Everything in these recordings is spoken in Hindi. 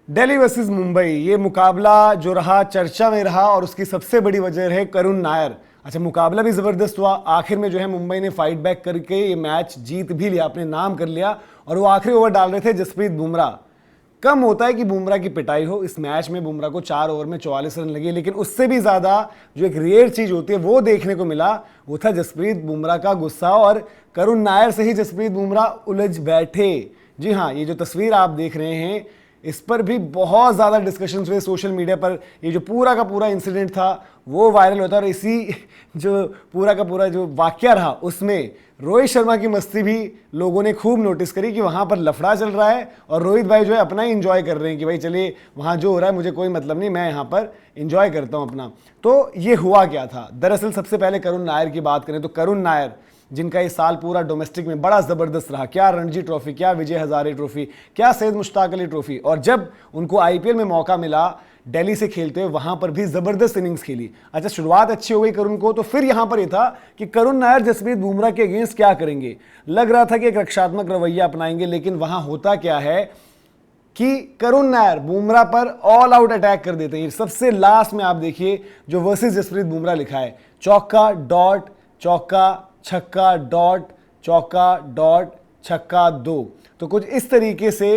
दिल्ली वर्सेस मुंबई, ये मुकाबला जो रहा चर्चा में रहा और उसकी सबसे बड़ी वजह है करुण नायर। अच्छा, मुकाबला भी ज़बरदस्त हुआ। आखिर में जो है मुंबई ने फाइट बैक करके ये मैच जीत भी लिया, अपने नाम कर लिया। और वो आखिरी ओवर डाल रहे थे जसप्रीत बुमराह। कम होता है कि बुमराह की पिटाई हो। इस मैच में बुमराह को 4 ओवर में 44 रन लगे, लेकिन उससे भी ज़्यादा जो एक रेयर चीज़ होती है वो देखने को मिला, वो था जसप्रीत बुमराह का गुस्सा। और करुण नायर से ही जसप्रीत बुमराह उलझ बैठे। जी हाँ, ये जो तस्वीर आप देख रहे हैं इस पर भी बहुत ज़्यादा डिस्कशंस हुए सोशल मीडिया पर। ये जो पूरा का पूरा इंसिडेंट था वो वायरल होता, और इसी जो पूरा का पूरा जो वाकया रहा उसमें रोहित शर्मा की मस्ती भी लोगों ने खूब नोटिस करी कि वहाँ पर लफड़ा चल रहा है और रोहित भाई जो है अपना ही इंजॉय कर रहे हैं कि भाई चलिए वहाँ जो हो रहा है मुझे कोई मतलब नहीं, मैं यहाँ पर इंजॉय करता हूँ अपना। तो ये हुआ क्या था दरअसल, सबसे पहले करुण नायर की बात करें तो करुण नायर जिनका ये साल पूरा डोमेस्टिक में बड़ा ज़बरदस्त रहा, क्या रणजी ट्रॉफी, क्या विजय हजारे ट्रॉफी, क्या सैयद मुश्ताक अली ट्रॉफी, और जब उनको आईपीएल में मौका मिला दिल्ली से खेलते हुए वहां पर भी ज़बरदस्त इनिंग्स खेली। अच्छा, शुरुआत अच्छी हो गई करुण को, तो फिर यहां पर यह था कि करुण नायर जसप्रीत बुमराह के अगेंस्ट क्या करेंगे। लग रहा था कि एक रक्षात्मक रवैया अपनाएंगे, लेकिन वहां होता क्या है कि करुण नायर बुमराह पर ऑल आउट अटैक कर देते हैं। सबसे लास्ट में आप देखिए जो वर्सेस जसप्रीत बुमराह लिखा है, चौका डॉट चौका छक्का डॉट चौका डॉट छक्का 2। तो कुछ इस तरीके से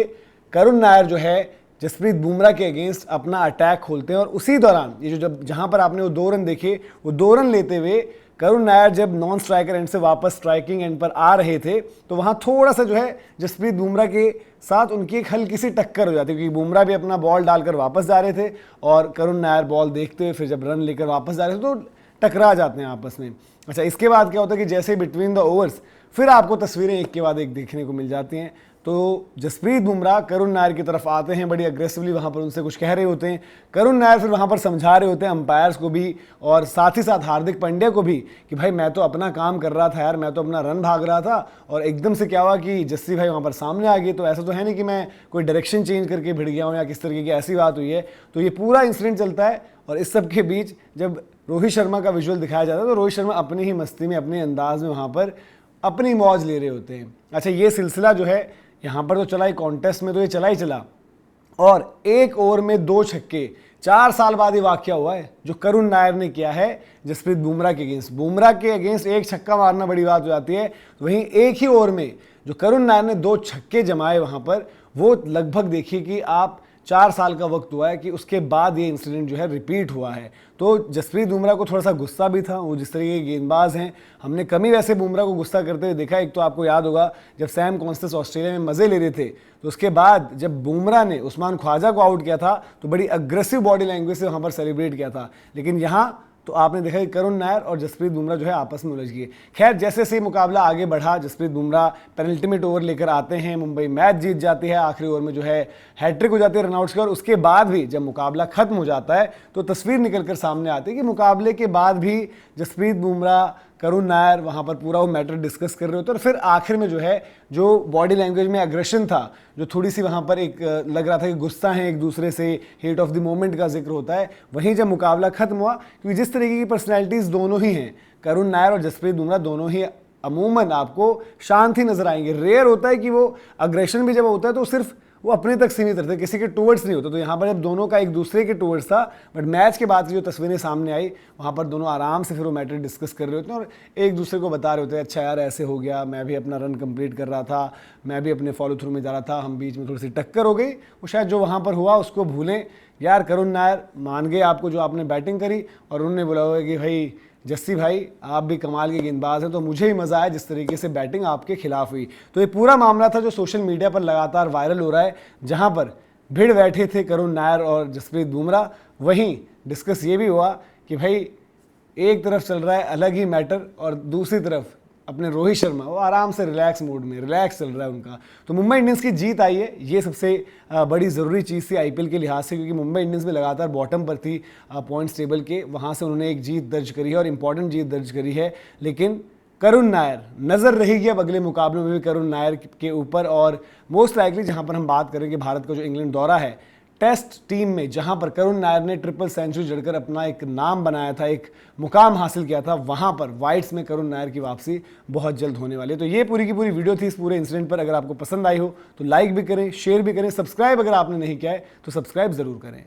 करुण नायर जो है जसप्रीत बुमराह के अगेंस्ट अपना अटैक खोलते हैं। और उसी दौरान ये जो जब जहां पर आपने वो 2 रन देखे, वो 2 रन लेते हुए करुण नायर जब नॉन स्ट्राइकर एंड से वापस स्ट्राइकिंग एंड पर आ रहे थे तो वहां थोड़ा सा जो है जसप्रीत बुमराह के साथ उनकी एक हल्की सी टक्कर हो जाती है, क्योंकि बुमराह भी अपना बॉल डालकर वापस जा रहे थे और करुण नायर बॉल देखते हुए फिर जब रन लेकर वापस जा रहे थे तो टकरा जाते हैं आपस में। अच्छा, इसके बाद क्या होता है कि जैसे बिटवीन द ओवर्स फिर आपको तस्वीरें एक के बाद एक देखने को मिल जाती हैं। तो जसप्रीत बुमराह करुण नायर की तरफ आते हैं बड़ी अग्रेसिवली, वहाँ पर उनसे कुछ कह रहे होते हैं। करुण नायर फिर वहाँ पर समझा रहे होते हैं अंपायर्स को भी और साथ ही साथ हार्दिक पांड्या को भी कि भाई मैं तो अपना काम कर रहा था यार, मैं तो अपना रन भाग रहा था और एकदम से क्या हुआ कि जस्सी भाई वहाँ पर सामने आ गए। तो ऐसा तो है नहीं कि मैं कोई डायरेक्शन चेंज करके भिड़ गया हूँ या किस तरीके की ऐसी बात हुई है। तो ये पूरा इंसिडेंट चलता है और इस सब के बीच जब रोहित शर्मा का विजुअल दिखाया जाता है तो रोहित शर्मा अपनी ही मस्ती में अपने अंदाज में वहाँ पर अपनी मौज ले रहे होते हैं। अच्छा, ये सिलसिला जो है यहाँ पर तो चला ही, कॉन्टेस्ट में तो ये चला ही चला, और 1 ओवर में 2 छक्के 4 साल बाद ये वाकया हुआ है जो करुण नायर ने किया है जसप्रीत बुमराह के अगेंस्ट। बुमराह के अगेंस्ट 1 छक्का मारना बड़ी बात हो जाती है, तो वहीं एक ही ओवर में जो करुण नायर ने 2 छक्के जमाए वहाँ पर, वो लगभग देखिए कि आप 4 साल का वक्त हुआ है कि उसके बाद ये इंसिडेंट जो है रिपीट हुआ है। तो जसप्रीत बुमराह को थोड़ा सा गुस्सा भी था, वो जिस तरीके के गेंदबाज हैं हमने कमी वैसे बुमराह को गुस्सा करते हुए देखा। एक तो आपको याद होगा जब सैम कॉन्स्टेंस ऑस्ट्रेलिया में मज़े ले रहे थे तो उसके बाद जब बुमराह ने उस्मान ख्वाजा को आउट किया था तो बड़ी अग्रेसिव बॉडी लैंग्वेज से वहाँ पर सेलिब्रेट किया था। लेकिन यहाँ तो आपने देखा कि करुण नायर और जसप्रीत बुमराह जो है आपस में उलझ गए। खैर, जैसे जैसे मुकाबला आगे बढ़ा जसप्रीत बुमराह पेनल्टीमेट ओवर लेकर आते हैं, मुंबई मैच जीत जाती है, आखिरी ओवर में जो है हैट्रिक हो जाती है रनआउट्स की। और उसके बाद भी जब मुकाबला खत्म हो जाता है तो तस्वीर निकलकर सामने आती है कि मुकाबले के बाद भी जसप्रीत बुमराह करुण नायर वहाँ पर पूरा वो मैटर डिस्कस कर रहे होते हैं। और फिर आखिर में जो है जो बॉडी लैंग्वेज में एग्रेशन था, जो थोड़ी सी वहाँ पर एक लग रहा था कि गुस्सा है एक दूसरे से, हेट ऑफ द मोमेंट का जिक्र होता है, वहीं जब मुकाबला खत्म हुआ, क्योंकि जिस तरीके की पर्सनैलिटीज़ दोनों ही हैं, करुण नायर और जसप्रीत बुमराह दोनों ही अमूमन आपको शांत ही नजर आएंगे। रेयर होता है कि वो अग्रेशन भी जब होता है तो सिर्फ वो अपने तक सीमित रहते, किसी के टूवर्ड्स नहीं होता। तो यहाँ पर जब दोनों का एक दूसरे के टूवर्ड्स था, बट मैच के बाद जो तस्वीरें सामने आई वहाँ पर दोनों आराम से फिर वो मैटर डिस्कस कर रहे होते हैं और एक दूसरे को बता रहे होते हैं, अच्छा यार ऐसे हो गया, मैं भी अपना रन कंप्लीट कर रहा था, मैं भी अपने फॉलो थ्रू में जा रहा था, हम बीच में थोड़ी सी टक्कर हो गई, वो शायद जो वहाँ पर हुआ उसको भूलें। यार करुण नायर मान गए आपको जो आपने बैटिंग करी और उन्होंने बोला होगा कि भाई जस्सी भाई आप भी कमाल के गेंदबाज हैं, तो मुझे ही मज़ा आया जिस तरीके से बैटिंग आपके खिलाफ हुई। तो ये पूरा मामला था जो सोशल मीडिया पर लगातार वायरल हो रहा है, जहां पर भिड़ बैठे थे करुण नायर और जसप्रीत बुमराह। वहीं डिस्कस ये भी हुआ कि भाई एक तरफ चल रहा है अलग ही मैटर और दूसरी तरफ अपने रोहित शर्मा वो आराम से रिलैक्स मूड में, रिलैक्स चल रहा है उनका। तो मुंबई इंडियंस की जीत आई है, ये सबसे बड़ी ज़रूरी चीज़ थी आईपीएल के लिहाज से, क्योंकि मुंबई इंडियंस में लगातार बॉटम पर थी पॉइंट्स टेबल के, वहाँ से उन्होंने एक जीत दर्ज करी है और इंपॉर्टेंट जीत दर्ज करी है। लेकिन करुण नायर नज़र रहेगी अब अगले मुकाबलों में भी करुण नायर के ऊपर, और मोस्ट लाइकली जहाँ पर हम बात करें कि भारत का जो इंग्लैंड दौरा है टेस्ट टीम में जहां पर करुण नायर ने ट्रिपल सेंचुरी जड़कर अपना एक नाम बनाया था, एक मुकाम हासिल किया था, वहां पर वाइट्स में करुण नायर की वापसी बहुत जल्द होने वाली है। तो ये पूरी की पूरी वीडियो थी इस पूरे इंसिडेंट पर। अगर आपको पसंद आई हो तो लाइक भी करें, शेयर भी करें, सब्सक्राइब अगर आपने नहीं किया है तो सब्सक्राइब जरूर करें।